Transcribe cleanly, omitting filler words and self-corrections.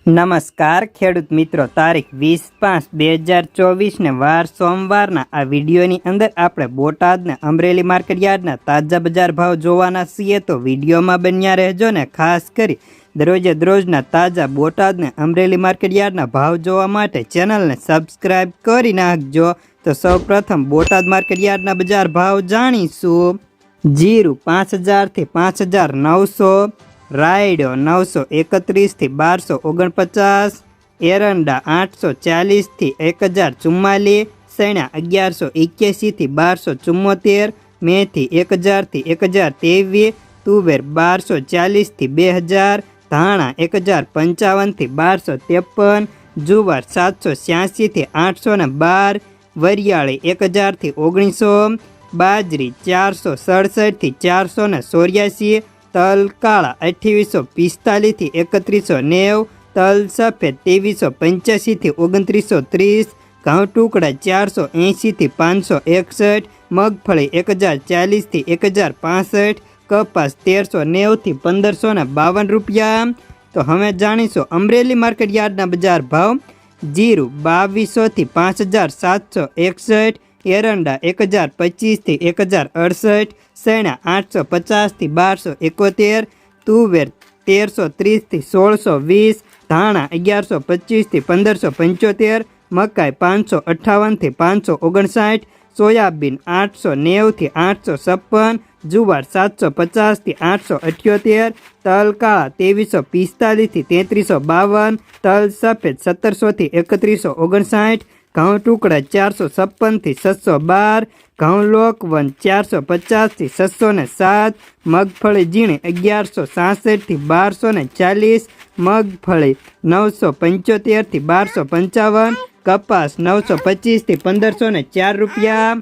નમસ્કાર ખેડૂત મિત્રો, તારીખ 20/5/2024 ને વાર સોમવારના આ વિડીયોની અંદર આપણે બોટાદ ને અમરેલી માર્કેટયાર્ડના તાજા બજાર ભાવ જોવાના છીએ, તો વિડીયોમાં બન્યા રહેજો ને ખાસ કરી દરરોજે દરરોજના તાજા બોટાદ ને અમરેલી માર્કેટયાર્ડના ભાવ જોવા માટે ચેનલને સબસ્ક્રાઈબ કરી નાખજો। તો સૌપ્રથમ બોટાદ માર્કેટયાર્ડના બજાર ભાવ જાણીશું। જીરું 5000 થી 5900, રાયડો 931 થી 1249, એરંડા 840 થી 1044, સણા 1181 થી 1274, મેથી 1000 થી 1023, તુવેર 1240 થી 2000, ધાણા 1055 થી 1253, જુવાર 786 થી 812, વરિયાળી 1000 થી 1900, બાજરી 467 થી 484, તલ કાળા 2845 થી 3190, તલ સફેદ 2385 થી 2930, ઘઉં ટુકડા 480 થી 561, મગફળી 1040 થી 1065, કપાસ 1390 થી 1552 રૂપિયા। તો હવે જાણીશું અમરેલી માર્કેટયાર્ડના બજાર ભાવ। જીરું 2200 થી 5761, એરંડા 1025 થી 1068, સણા 850 થી 1271, તુવેર 1330 થી 1620, ધાણા 1125 થી 1575, મકાઈ 558 થી 559, સોયાબીન 890 થી 856, જુવાર 750 થી 878, તલ કાળા 2345 થી 3352, તલ સફેદ 1700 થી 3159, ઘઉં ટુકડા 456 થી 612, ઘઉં લોકવન 450 થી 607, મગફળી ઝીણી 1166 થી 1240, મગફળી 975 થી 1255, કપાસ 925 થી 1504 રૂપિયા।